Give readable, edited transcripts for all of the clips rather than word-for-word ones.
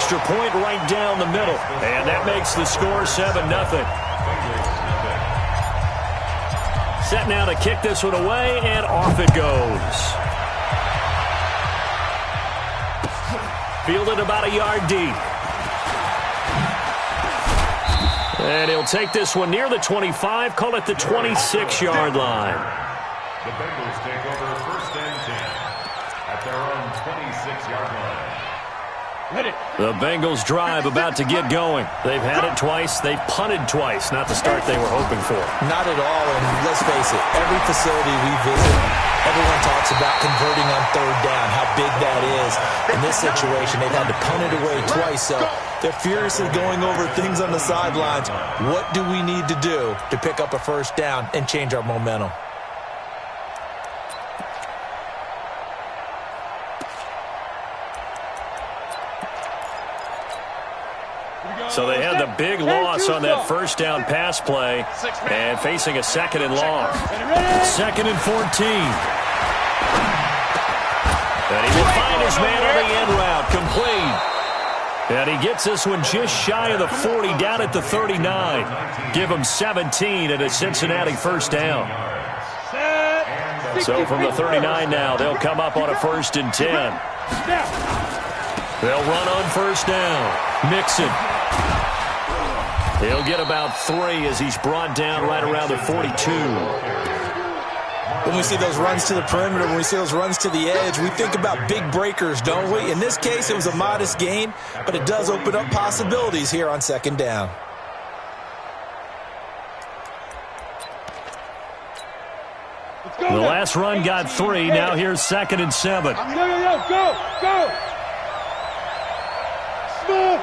extra point right down the middle. And that makes the score 7-0. Set now to kick this one away, and off it goes. Fielded about a yard deep. And he'll take this one near the 25, call it the 26-yard line. The Bengals take over 1st and 10 at their own 26-yard line. The Bengals drive about to get going. They've had it twice. They've punted twice. Not the start they were hoping for. Not at all, and let's face it, every facility we visit, everyone talks about converting on 3rd down, how big that is. In this situation, they've had to punt it away twice, so they're furiously going over things on the sidelines. What do we need to do to pick up a 1st down and change our momentum? So they had the big loss on that 1st down pass play and facing a 2nd and long. 2nd and 14. And he will find his man on the end route, complete. And he gets this one just shy of the 40, down at the 39. Give him 17 at a Cincinnati 1st down. So from the 39 now, they'll come up on a 1st and 10. They'll run on 1st down. Mixon. He'll get about 3 as he's brought down right around the 42. When we see those runs to the perimeter, when we see those runs to the edge, we think about big breakers, don't we? In this case, it was a modest gain, but it does open up possibilities here on 2nd down. The last run got 3. Now here's 2nd and 7. Go! Smooth!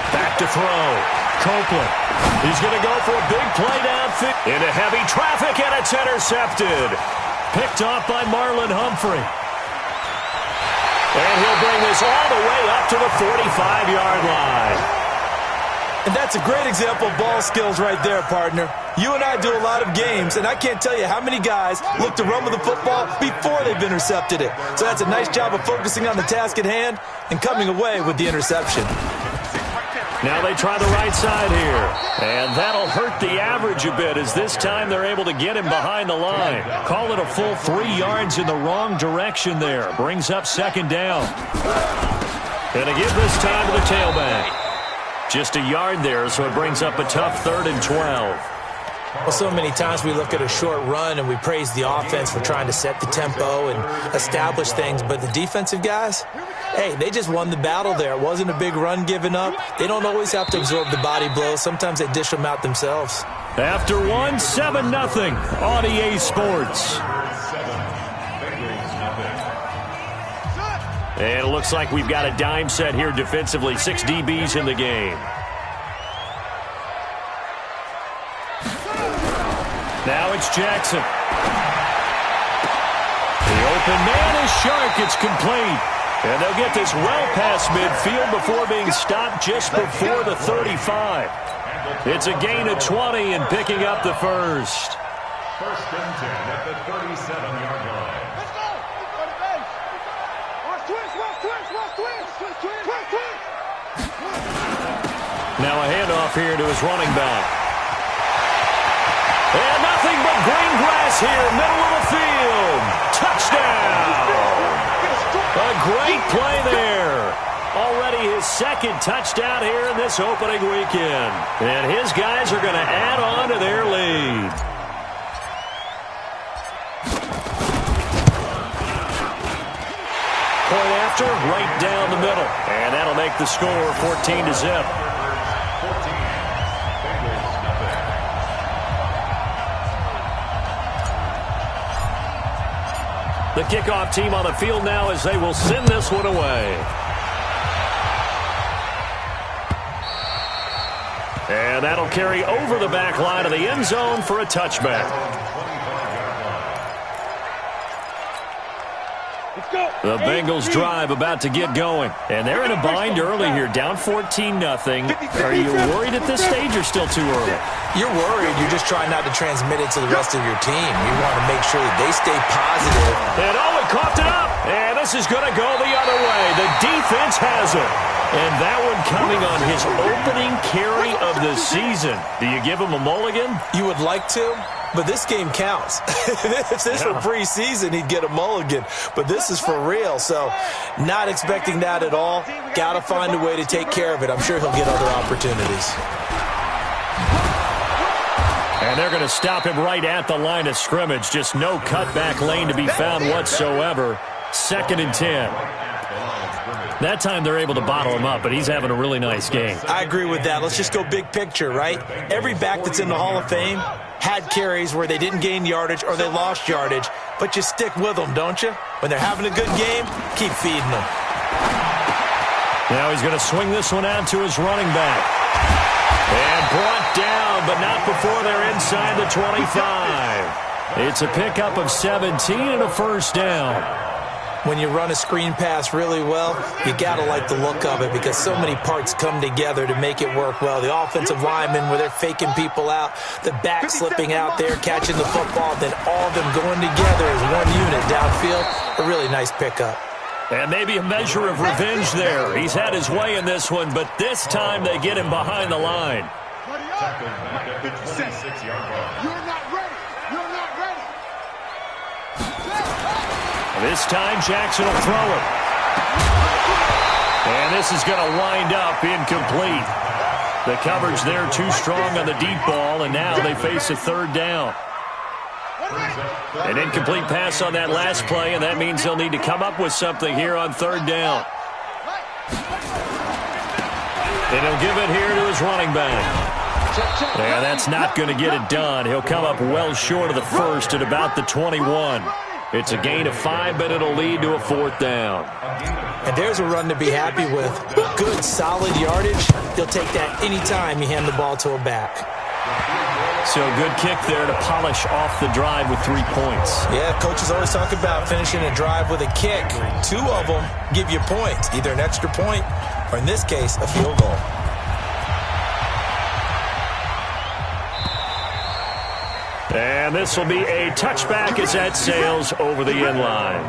Back to throw. Copeland. He's going to go for a big play downfield. Into heavy traffic, and it's intercepted. Picked off by Marlon Humphrey. And he'll bring this all the way up to the 45-yard line. And that's a great example of ball skills right there, partner. You and I do a lot of games, and I can't tell you how many guys look to run with the football before they've intercepted it. So that's a nice job of focusing on the task at hand and coming away with the interception. Now they try the right side here. And that'll hurt the average a bit as this time they're able to get him behind the line. Call it a full 3 yards in the wrong direction there. Brings up 2nd down. Gonna give this time to the tailback. Just a yard there, so it brings up a tough 3rd and 12. Well, so many times we look at a short run and we praise the offense for trying to set the tempo and establish things, but the defensive guys, hey, they just won the battle there. It wasn't a big run given up. They don't always have to absorb the body blows. Sometimes they dish them out themselves. After 7-0 on EA Sports. And it looks like we've got a dime set here defensively. 6 DBs in the game. Now it's Jackson. The open man is Shark. It's complete. And they'll get this well past midfield before being stopped just before the 35. It's a gain of 20 and picking up the 1st. 1st and 10 at the 37-yard line. Let's go! Now a handoff here to his running back. And nothing but green grass here, middle of the field. Touchdown! A great play there. Already his 2nd touchdown here in this opening weekend. And his guys are going to add on to their lead. Point after, right down the middle. And that'll make the score 14-0. The kickoff team on the field now as they will send this one away. And that'll carry over the back line of the end zone for a touchback. The Bengals drive about to get going. And they're in a bind early here, down 14-0. Are you worried at this stage or still too early? You're worried. You're just trying not to transmit it to the rest of your team. You want to make sure that they stay positive. And he coughed it up. And this is going to go the other way. The defense has it. And that one coming on his opening carry of the season. Do you give him a mulligan? You would like to, but this game counts. If this were preseason, he'd get a mulligan. But this is for real, so not expecting that at all. Got to find a way to take care of it. I'm sure he'll get other opportunities. And they're going to stop him right at the line of scrimmage. Just no cutback lane to be found whatsoever. 2nd and 10. That time they're able to bottle him up, but he's having a really nice game. I agree with that. Let's just go big picture, right? Every back that's in the Hall of Fame had carries where they didn't gain yardage or they lost yardage, but you stick with them, don't you? When they're having a good game, keep feeding them. Now he's going to swing this one out to his running back. And brought down, but not before they're inside the 25. It's a pickup of 17 and a first down. When you run a screen pass really well, you got to like the look of it because so many parts come together to make it work well. The offensive linemen, where they're faking people out, the back slipping out there, catching the football, then all of them going together as one unit downfield. A really nice pickup. And maybe a measure of revenge there. He's had his way in this one, but this time they get him behind the line. This time Jackson will throw it. And this is going to wind up incomplete. The coverage there too strong on the deep ball, and now they face a 3rd down. An incomplete pass on that last play, and that means they'll need to come up with something here on 3rd down. And he'll give it here to his running back. And that's not going to get it done. He'll come up well short of the first at about the 21. It's a gain of 5, but it'll lead to a 4th down. And there's a run to be happy with. Good, solid yardage. He'll take that anytime you hand the ball to a back. So good kick there to polish off the drive with 3 points. Yeah, coaches always talk about finishing a drive with a kick. 2 of them give you points, either an extra point or, in this case, a field goal. And this will be a touchback as that sails over the end line.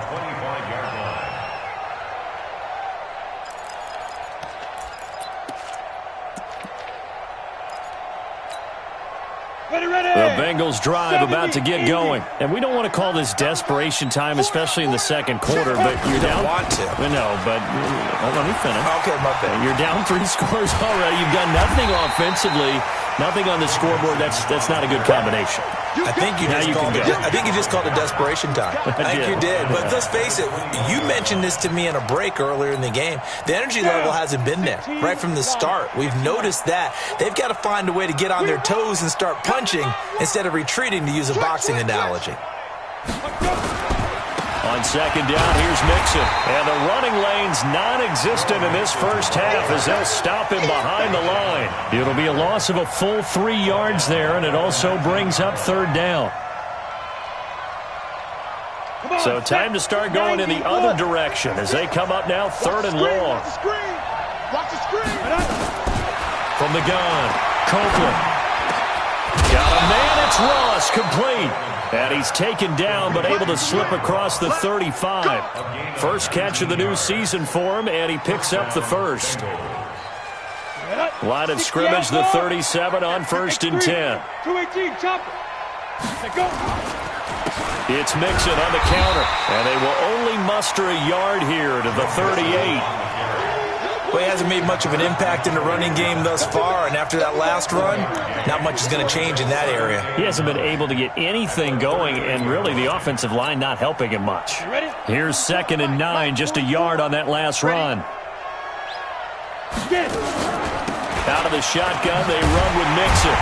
The Bengals drive about to get going. And we don't want to call this desperation time, especially in the second quarter, but you're down. Want to. No, but let me finish. Okay, my bad. You're down 3 scores already. You've done nothing offensively, nothing on the scoreboard. That's not a good combination. I think you just called it desperation time. I think you did. But let's face it, you mentioned this to me in a break earlier in the game. The energy level hasn't been there right from the start. We've noticed that. They've got to find a way to get on their toes and start punching instead of retreating, to use a boxing analogy. On 2nd down, here's Mixon. And the running lane's non-existent in this first half as they'll stop him behind the line. It'll be a loss of a full 3 yards there, and it also brings up 3rd down. So time to start going in the other direction as they come up now 3rd and long. From the gun, Copeland. Got a man, it's Ross, complete. And he's taken down but able to slip across the 35. First catch of the new season for him, and he picks up the first. Line of scrimmage, the 37 on 1st and 10. 218, chopper. It's Mixon on the counter, and they will only muster a yard here to the 38. Well, he hasn't made much of an impact in the running game thus far, and after that last run, not much is going to change in that area. He hasn't been able to get anything going, and really the offensive line not helping him much. Here's 2nd and 9, just a yard on that last run. Out of the shotgun, they run with Mixon.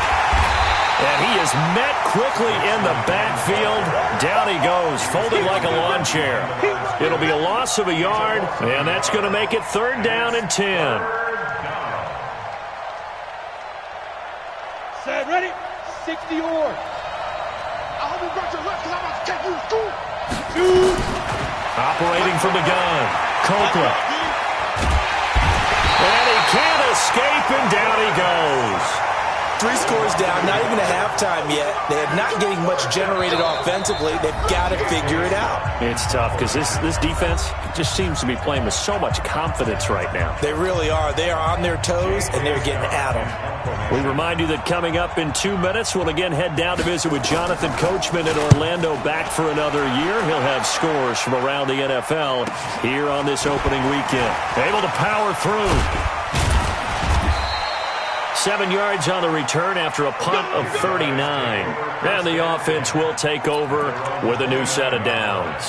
And he is met quickly in the backfield. Down he goes, folded like a lawn chair. It'll be a loss of a yard, and that's going to make it 3rd down and 10. Set, ready? 60 or. operating from the gun. Copeland. And he can't escape, and down he goes. 3 scores down, not even a halftime yet. They are not getting much generated offensively. They've got to figure it out. It's tough because this defense just seems to be playing with so much confidence right now. They really are. They are on their toes, and they're getting at them. We remind you that coming up in 2 minutes, we'll again head down to visit with Jonathan Coachman in Orlando, back for another year. He'll have scores from around the NFL here on this opening weekend. Able to power through. 7 yards on the return after a punt of 39. And the offense will take over with a new set of downs.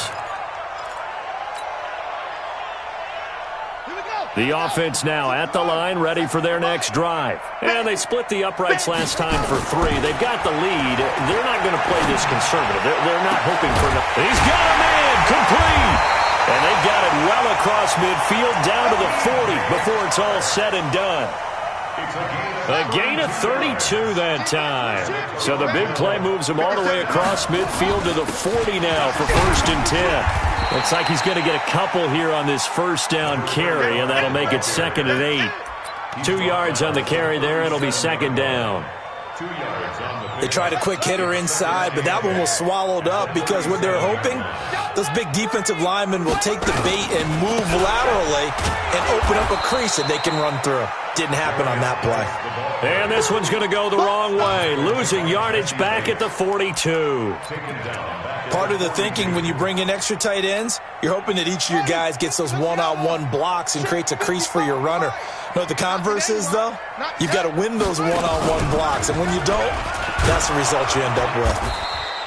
The offense now at the line, ready for their next drive. And they split the uprights last time for 3. They've got the lead. They're not going to play this conservative. They're not hoping for enough. He's got a man complete. And they've got it well across midfield down to the 40 before it's all said and done. A gain of 32 that time. So the big play moves him all the way across midfield to the 40 now for 1st and 10. Looks like he's going to get a couple here on this first down carry, and that'll make it 2nd and 8. 2 yards on the carry there. It'll be 2nd down. They tried a quick hitter inside, but that one was swallowed up because what they're hoping, those big defensive linemen will take the bait and move laterally and open up a crease that they can run through. Didn't happen on that play. And this one's going to go the wrong way, losing yardage back at the 42. Part of the thinking when you bring in extra tight ends, you're hoping that each of your guys gets those one-on-one blocks and creates a crease for your runner. You know what the converse is, though? You've got to win those one-on-one blocks, and when you don't, that's the result you end up with.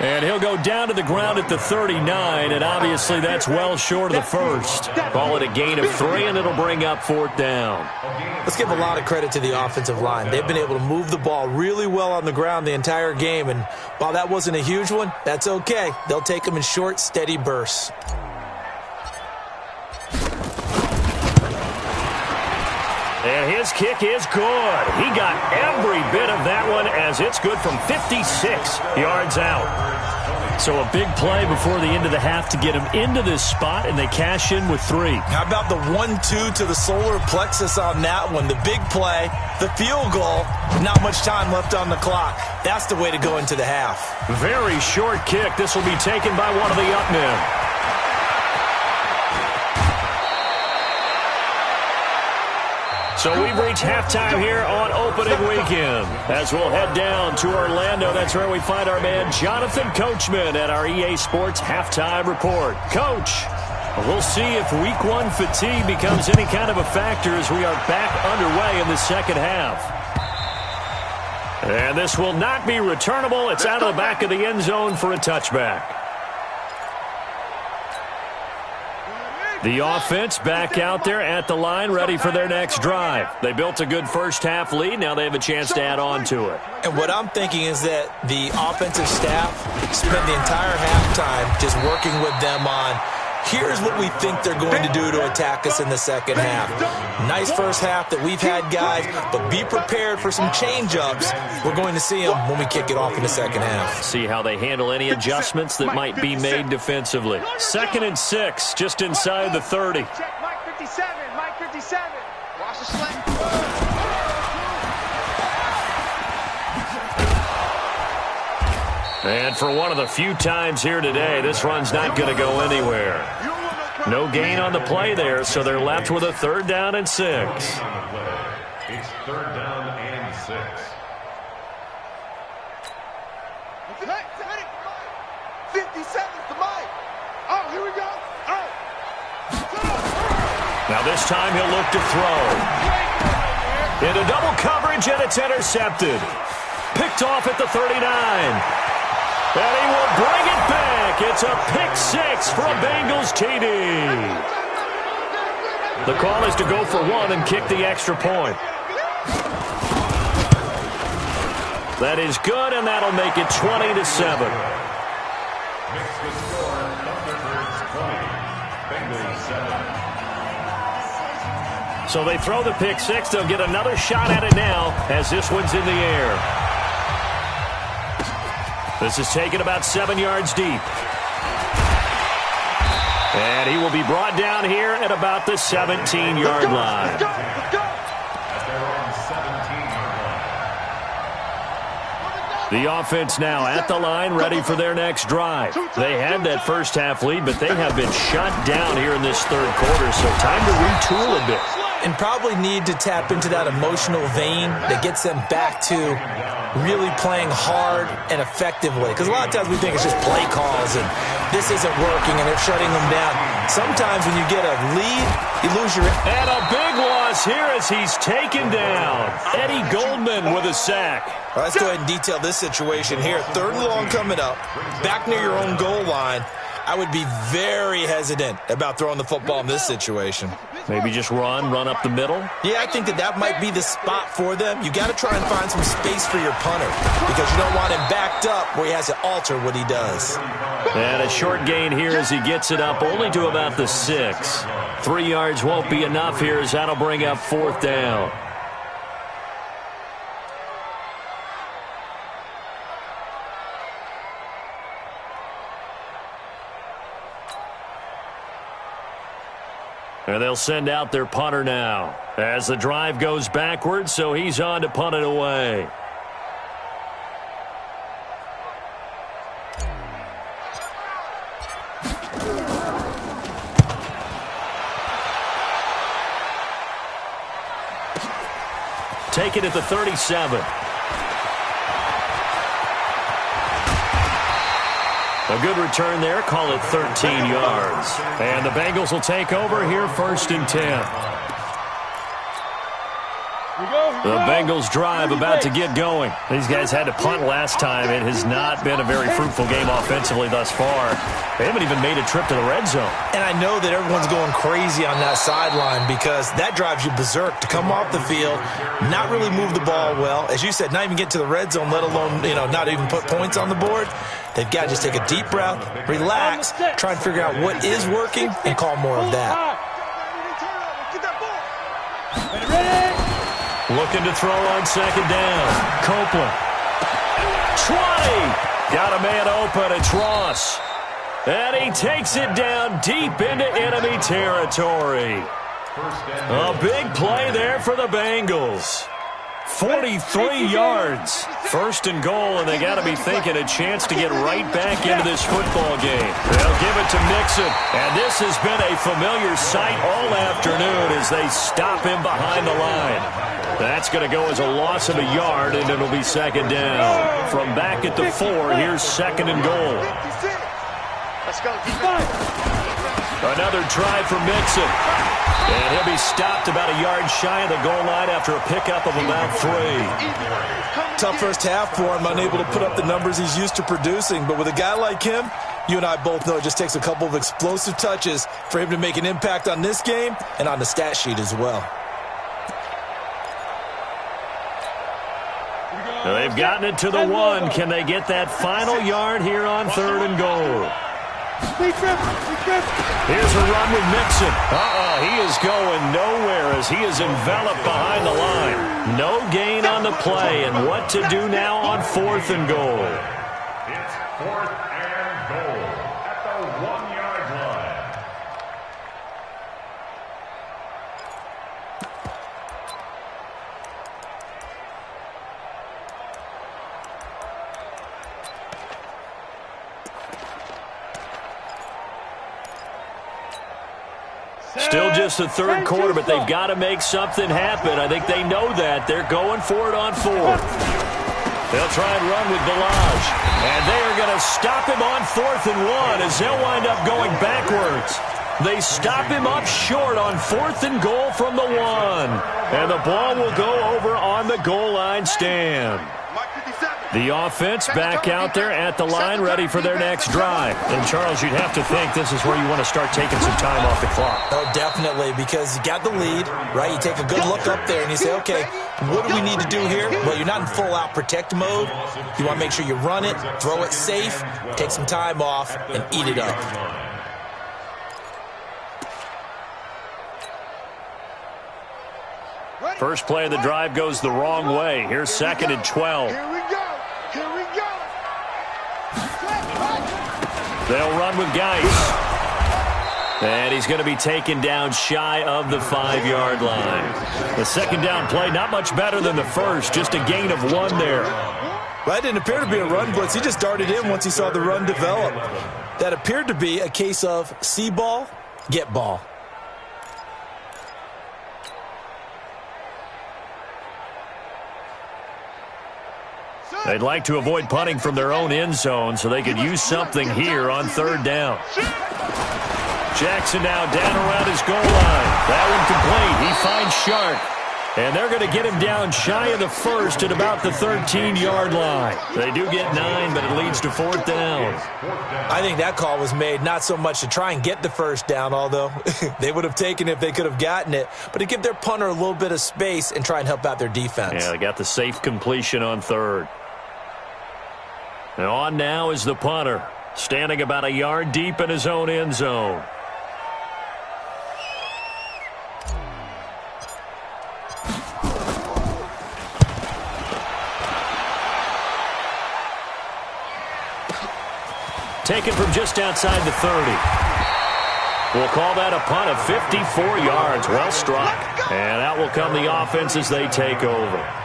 And he'll go down to the ground at the 39, and obviously that's well short of the first. Call it a gain of 3, and it'll bring up 4th down. Let's give a lot of credit to the offensive line. They've been able to move the ball really well on the ground the entire game, and while that wasn't a huge one, that's okay. They'll take them in short, steady bursts. And his kick is good. He got every bit of that one as it's good from 56 yards out. So a big play before the end of the half to get him into this spot, and they cash in with 3. How about the 1-2 to the solar plexus on that one? The big play, the field goal, not much time left on the clock. That's the way to go into the half. Very short kick. This will be taken by one of the up men. So we've reached halftime here on opening weekend. As we'll head down to Orlando, that's where we find our man Jonathan Coachman at our EA Sports Halftime Report. Coach, we'll see if Week 1 fatigue becomes any kind of a factor as we are back underway in the second half. And this will not be returnable. It's out of the back of the end zone for a touchback. The offense back out there at the line, ready for their next drive. They built a good first-half lead. Now they have a chance to add on to it. And what I'm thinking is that the offensive staff spent the entire halftime just working with them on, here's what we think they're going to do to attack us in the second half. Nice first half that we've had, guys, but be prepared for some change-ups. We're going to see them when we kick it off in the second half. See how they handle any adjustments that might be made defensively. 2nd and 6, just inside the 30. Check Mike 57, Mike 57. Watch the slant. And for one of the few times here today, this run's not going to go anywhere. No gain on the play there, so they're left with a 3rd down and 6. It's 3rd down and 6. 57's the Mike. Oh, here we go. Oh. Now this time he'll look to throw. Into double coverage, and it's intercepted. Picked off at the 39. And he will bring it back. It's a pick 6 for a Bengals TD. The call is to go for 1 and kick the extra point. That is good, and that'll make it 20-7. Makes the score Thunderbirds 20, Bengals 7. So they throw the pick 6. They'll get another shot at it now as this one's in the air. This is taken about 7 yards deep. And he will be brought down here at about the 17-yard line. At their own 17-yard line. The offense now at the line, ready for their next drive. They had that first half lead, but they have been shut down here in this third quarter, so time to retool a bit. And probably need to tap into that emotional vein that gets them back to really playing hard and effectively. Because a lot of times we think it's just play calls and this isn't working and they're shutting them down. Sometimes when you get a lead, you lose your... And a big loss here as he's taken down. Eddie Goldman with a sack. All right, let's go ahead and detail this situation here. 3rd and long coming up, back near your own goal line. I would be very hesitant about throwing the football in this situation. Maybe just run up the middle? Yeah, I think that might be the spot for them. You got to try and find some space for your punter because you don't want him backed up where he has to alter what he does. And a short gain here as he gets it up only to about the 6. 3 yards won't be enough here as that'll bring up 4th down. And they'll send out their punter now as the drive goes backwards, so he's on to punt it away. Take it at the 37. A good return there. Call it 13 yards. And the Bengals will take over here 1st and 10. The Bengals drive about to get going. These guys had to punt last time. It has not been a very fruitful game offensively thus far. They haven't even made a trip to the red zone. And I know that everyone's going crazy on that sideline because that drives you berserk to come off the field, not really move the ball well. As you said, not even get to the red zone, let alone, not even put points on the board. They've got to just take a deep breath, relax, try and figure out what is working, and call more of that. Looking to throw on 2nd down. Copeland. 20. Got a man open. It's Ross. And he takes it down deep into enemy territory. A big play there for the Bengals. 43 yards. 1st and goal, and they got to be thinking a chance to get right back into this football game. They'll give it to Mixon, and this has been a familiar sight all afternoon as they stop him behind the line. That's going to go as a loss of a yard, and it'll be 2nd down. From back at the 4, here's 2nd and goal. Let's go. Another try for Mixon. And he'll be stopped about a yard shy of the goal line after a pickup of about 3. Tough first half for him, unable to put up the numbers he's used to producing. But with a guy like him, you and I both know it just takes a couple of explosive touches for him to make an impact on this game and on the stat sheet as well. They've gotten it to the 1. Can they get that final yard here on 3rd and goal? Here's a run with Mixon. He is going nowhere as he is enveloped behind the line. No gain on the play, and what to do now on 4th and goal? It's 4th and goal at the 1-yard line. Still just the 3rd quarter, but they've got to make something happen. I think they know that. They're going for it on 4th. They'll try and run with Balaj. And they are going to stop him on 4th and 1 as they'll wind up going backwards. They stop him up short on 4th and goal from the 1. And the ball will go over on the goal line stand. The offense back out there at the line, ready for their next drive. And, Charles, you'd have to think this is where you want to start taking some time off the clock. Oh, definitely, because you got the lead, right? You take a good look up there and you say, okay, what do we need to do here? Well, you're not in full-out protect mode. You want to make sure you run it, throw it safe, take some time off, and eat it up. First play of the drive goes the wrong way. Here's 2nd and 12. Here we go. Here we go. They'll run with Geis. And he's going to be taken down shy of the 5-yard line. The second down play, not much better than the first, just a gain of 1 there. Well, that didn't appear to be a run blitz. He just darted in once he saw the run develop. That appeared to be a case of see ball, get ball. They'd like to avoid punting from their own end zone so they could use something here on 3rd down. Jackson now down around his goal line. That one complete. He finds Shark. And they're going to get him down shy of the first at about the 13-yard line. They do get 9, but it leads to 4th down. I think that call was made not so much to try and get the first down, although they would have taken it if they could have gotten it, but to give their punter a little bit of space and try and help out their defense. Yeah, they got the safe completion on 3rd. And on now is the punter, standing about a yard deep in his own end zone. Taken from just outside the 30. We'll call that a punt of 54 yards. Well struck. And out will come the offense as they take over.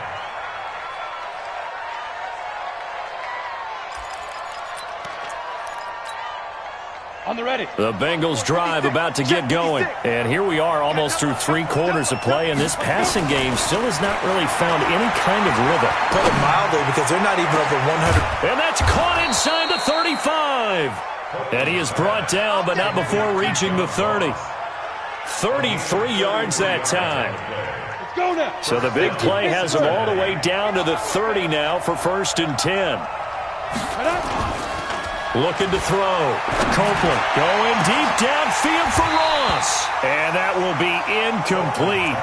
On the ready. The Bengals drive about to get going. And here we are almost through 3 quarters of play, and this passing game still has not really found any kind of rhythm. Put it mildly, because they're not even over 100. And that's caught inside the 35. And he is brought down, but not before reaching the 30. 33 yards that time. Let's go now. So the big play has him all the way down to the 30 now for 1st and 10. Looking to throw. Copeland going deep downfield for Ross. And that will be incomplete.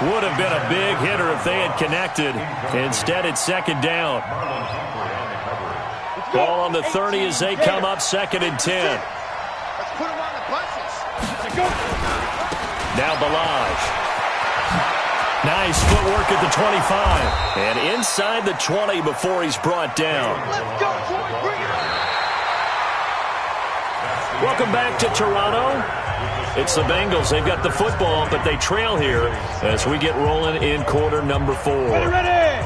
Would have been a big hitter if they had connected. Instead, it's 2nd down. Ball on the 30 as they come up 2nd and 10. Let's put him on the buses. Now Balaj. Nice footwork at the 25. And inside the 20 before he's brought down. Let's go, boys. Bring it on. Welcome back to Toronto. It's the Bengals. They've got the football, but they trail here as we get rolling in quarter number 4. Ready, ready.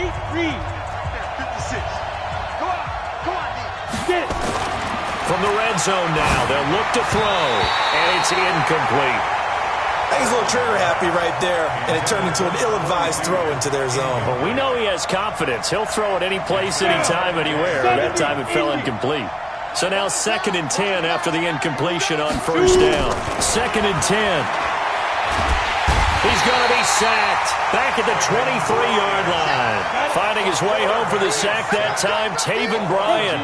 8, read. 56. Go on, D. Get it. From the red zone now, they'll look to throw, and it's incomplete. I think he's a little trigger happy right there, and it turned into an ill-advised throw into their zone. Well, we know he has confidence. He'll throw it any place, anytime, anywhere. That time it fell incomplete. So now 2nd and 10 after the incompletion on 1st down. 2nd and 10. He's going to be sacked back at the 23-yard line. Finding his way home for the sack that time, Taven Bryan.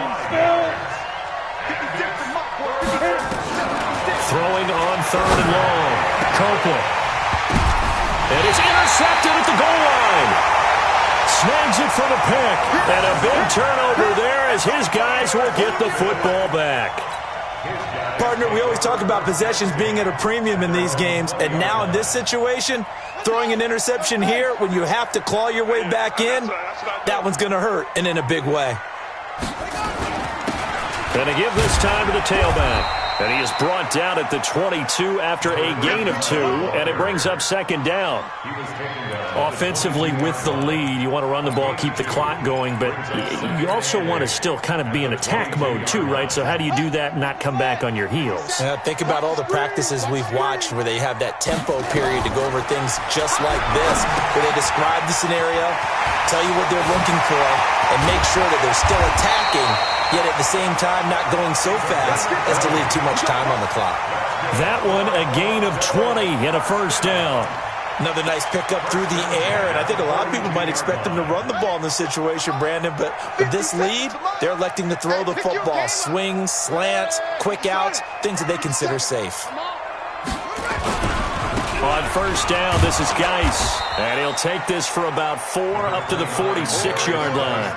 Throwing on 3rd and long. Copeland. It is intercepted at the goal line. Snags it for the pick. And a big turnover there as his guys will get the football back. Partner, we always talk about possessions being at a premium in these games, and now in this situation, throwing an interception here when you have to claw your way back in, that one's going to hurt, and in a big way. Going to give this time to the tailback. And he is brought down at the 22 after a gain of 2, and it brings up 2nd down. Offensively with the lead, you want to run the ball, keep the clock going, but you also want to still kind of be in attack mode too, right? So how do you do that and not come back on your heels? Think about all the practices we've watched where they have that tempo period to go over things just like this, where they describe the scenario, tell you what they're looking for, and make sure that they're still attacking, yet at the same time not going so fast as to leave too much time on the clock. That one a gain of 20 and a 1st down. Another nice pickup through the air, and I think a lot of people might expect them to run the ball in this situation, Brandon, but with this lead, they're electing to throw the football. Swings, slants, quick outs, things that they consider safe. On 1st down, this is Geis, and he'll take this for about 4 up to the 46-yard line.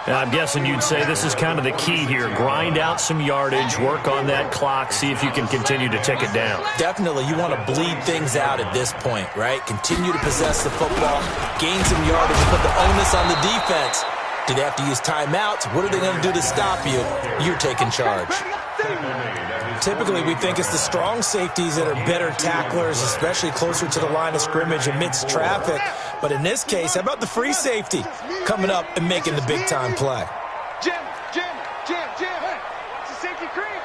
Now, I'm guessing you'd say this is kind of the key here. Grind out some yardage, work on that clock, see if you can continue to tick it down. Definitely, you want to bleed things out at this point, right? Continue to possess the football, gain some yardage, and put the onus on the defense. Do they have to use timeouts? What are they going to do to stop you? You're taking charge. Typically, we think it's the strong safeties that are better tacklers, especially closer to the line of scrimmage amidst traffic. But in this case, how about the free safety coming up and making the big-time play? Jim. Hey, it's a safety cream.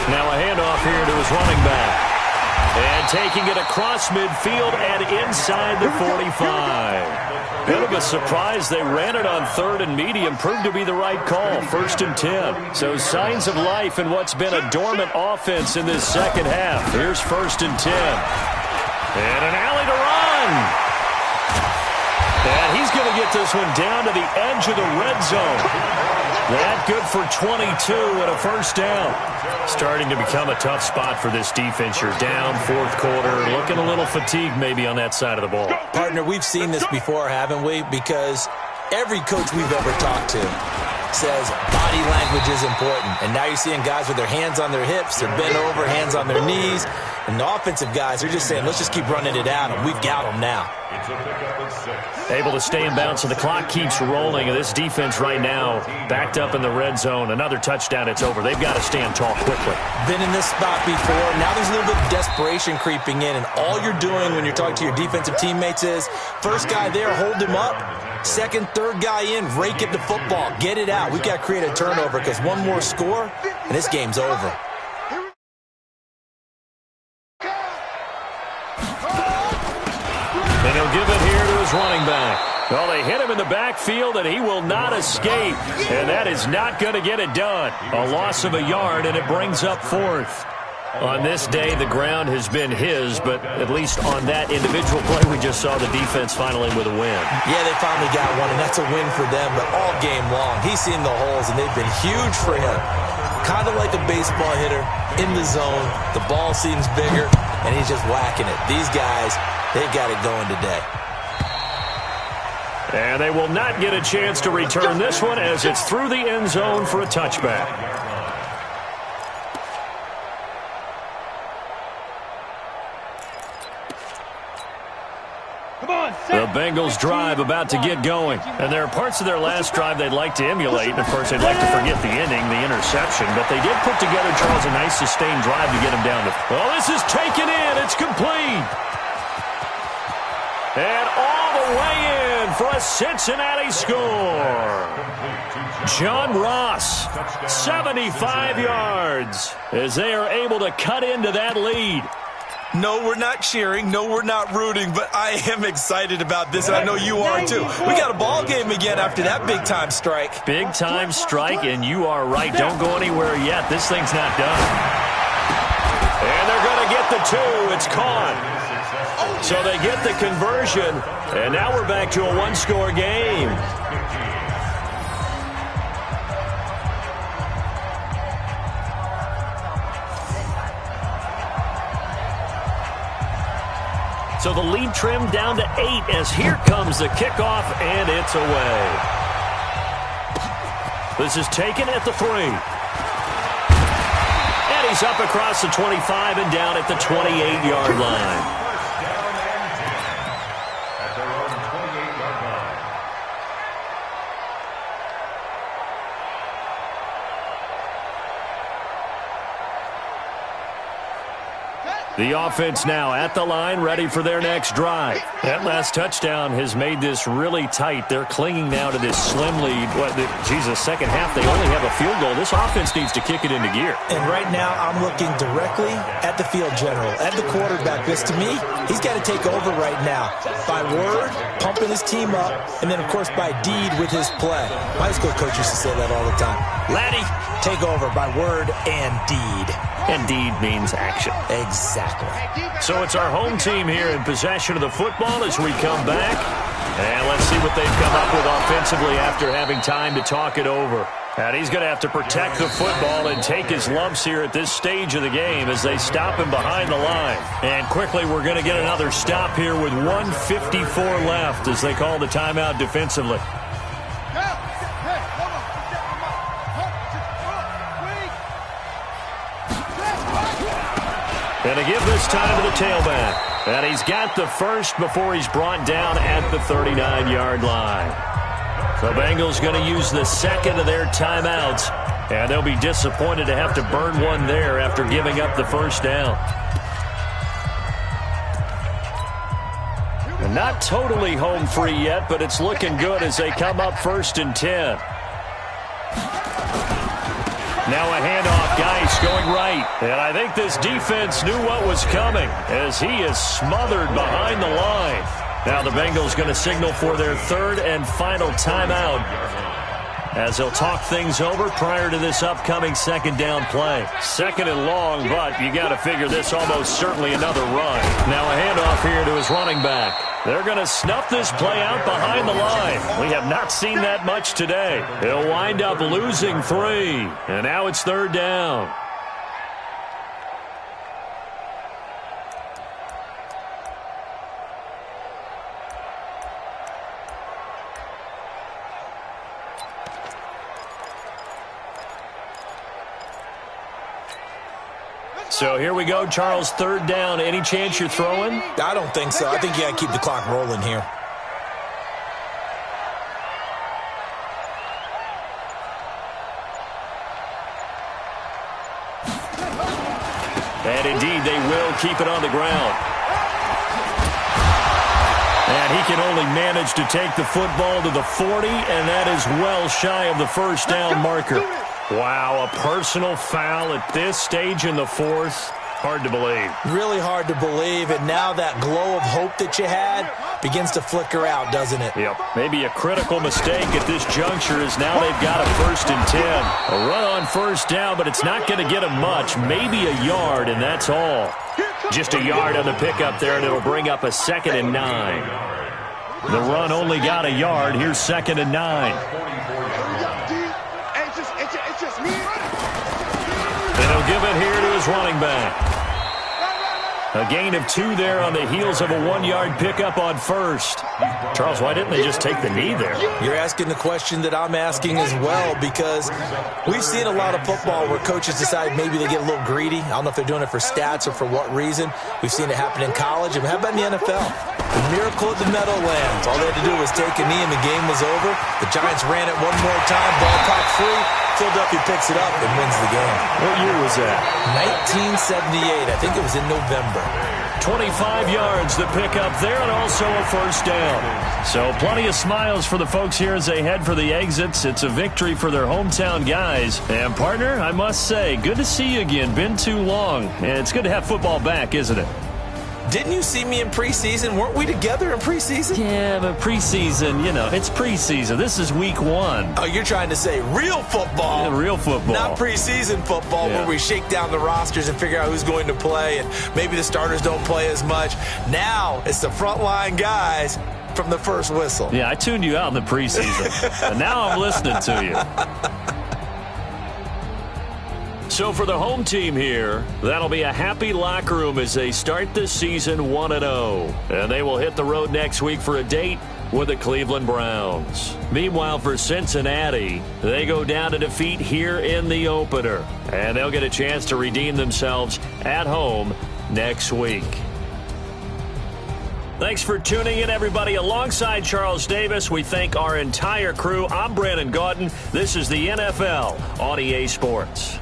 Now a handoff here to his running back. And taking it across midfield and inside the 45. Bit of a surprise. They ran it on 3rd and medium. Proved to be the right call. 1st and 10. So signs of life in what's been a dormant offense in this second half. Here's 1st and 10. And an alley to run. And he's going to get this one down to the edge of the red zone. That good for 22 and a first down. Starting to become a tough spot for this defense. You're down 4th quarter, looking a little fatigued maybe on that side of the ball. Partner, we've seen this before, haven't we? Because every coach we've ever talked to says body language is important. And now you're seeing guys with their hands on their hips, they're bent over, hands on their knees. And the offensive guys are just saying, let's just keep running it at them. We've got them now. It's a pickup of 6. Able to stay in bounds, so the clock keeps rolling. And this defense right now backed up in the red zone. Another touchdown, it's over. They've got to stand tall quickly. Been in this spot before. Now there's a little bit of desperation creeping in. And all you're doing when you're talking to your defensive teammates is, first guy there, hold him up. Second, third guy in, rake at the football. Get it out. We've got to create a turnover because one more score, and this game's over. And he'll give it here to his running back. Well, they hit him in the backfield, and he will not escape. And that is not going to get it done. A loss of a yard, and it brings up 4th. On this day, the ground has been his, but at least on that individual play, we just saw the defense finally with a win. Yeah, they finally got one, and that's a win for them. But all game long, he's seen the holes, and they've been huge for him. Kind of like a baseball hitter in the zone. The ball seems bigger, and he's just whacking it. These guys, they've got it going today. And they will not get a chance to return this one as it's through the end zone for a touchback. The Bengals drive about to get going. And there are parts of their last drive they'd like to emulate. And, of course, they'd like to forget the ending, the interception. But they did put together, Charles, a nice sustained drive to get him down. Well, this is taken in. It's complete. And all the way in for a Cincinnati score. John Ross, 75 yards, as they are able to cut into that lead. No, we're not cheering. No, we're not rooting. But I am excited about this, and I know you are too. We got a ball game again after that big-time strike. Big-time strike, and you are right. Don't go anywhere yet. This thing's not done. And they're going to get the 2. It's caught. So they get the conversion, and now we're back to a one-score game. So the lead trimmed down to 8 as here comes the kickoff, and it's away. This is taken at the 3. And he's up across the 25 and down at the 28-yard line. At their own 28-yard line. The offense now at the line, ready for their next drive. That last touchdown has made this really tight. They're clinging now to this slim lead. Second half, they only have a field goal. This offense needs to kick it into gear. And right now, I'm looking directly at the field general, at the quarterback. Because to me, he's got to take over right now. By word, pumping his team up, and then, of course, by deed with his play. My high school coach used to say that all the time. Laddie, take over by word and deed. And deed means action. Exactly. So it's our home team here in possession of the football as we come back. And let's see what they've come up with offensively after having time to talk it over. And he's going to have to protect the football and take his lumps here at this stage of the game as they stop him behind the line. And quickly, we're going to get another stop here with 1:54 left as they call the timeout defensively. And to give this time to the tailback. And he's got the first before he's brought down at the 39-yard line. The Bengals going to use the second of their timeouts, and they'll be disappointed to have to burn one there after giving up the first down. And not totally home free yet, but it's looking good as they come up 1st and 10. Now a handoff, Geis going right. And I think this defense knew what was coming as he is smothered behind the line. Now the Bengals going to signal for their 3rd and final timeout as they'll talk things over prior to this upcoming 2nd down play. 2nd and long, but you got to figure this almost certainly another run. Now a handoff here to his running back. They're going to snuff this play out behind the line. We have not seen that much today. He'll wind up losing 3, and now it's 3rd down. So here we go, Charles, 3rd down. Any chance you're throwing? I don't think so. I think you got to keep the clock rolling here. And indeed, they will keep it on the ground. And he can only manage to take the football to the 40, and that is well shy of the 1st down marker. Wow, a personal foul at this stage in the 4th. Hard to believe. Really hard to believe, and now that glow of hope that you had begins to flicker out, doesn't it? Yep. Maybe a critical mistake at this juncture is now they've got a 1st and 10. A run on 1st down, but it's not going to get them much. Maybe a yard, and that's all. Just a yard on the pickup there, and it'll bring up a 2nd and 9. The run only got a yard. Here's 2nd and 9. And he'll give it here to his running back. A gain of 2 there on the heels of a 1-yard pickup on 1st. Charles, why didn't they just take the knee there? You're asking the question that I'm asking as well, because we've seen a lot of football where coaches decide maybe they get a little greedy. I don't know if they're doing it for stats or for what reason. We've seen it happen in college. And how about in the NFL? The miracle of the Meadowlands. All they had to do was take a knee and the game was over. The Giants ran it one more time. Ball caught free. Philadelphia picks it up and wins the game. What year was that? 1978. I think it was in November. 25 yards the pickup there, and also a 1st down. So plenty of smiles for the folks here as they head for the exits. It's a victory for their hometown guys. And partner, I must say, good to see you again. Been too long. And it's good to have football back, isn't it? Didn't you see me in preseason? Weren't we together in preseason? Yeah, but preseason, you know, it's preseason. This is week 1. Oh, you're trying to say real football. Yeah, real football. Not preseason football where we shake down the rosters and figure out who's going to play, and maybe the starters don't play as much. Now it's the frontline guys from the first whistle. Yeah, I tuned you out in the preseason. And now I'm listening to you. So for the home team here, that'll be a happy locker room as they start this season 1-0. And they will hit the road next week for a date with the Cleveland Browns. Meanwhile, for Cincinnati, they go down to defeat here in the opener. And they'll get a chance to redeem themselves at home next week. Thanks for tuning in, everybody. Alongside Charles Davis, we thank our entire crew. I'm Brandon Gaudin. This is the NFL on EA Sports.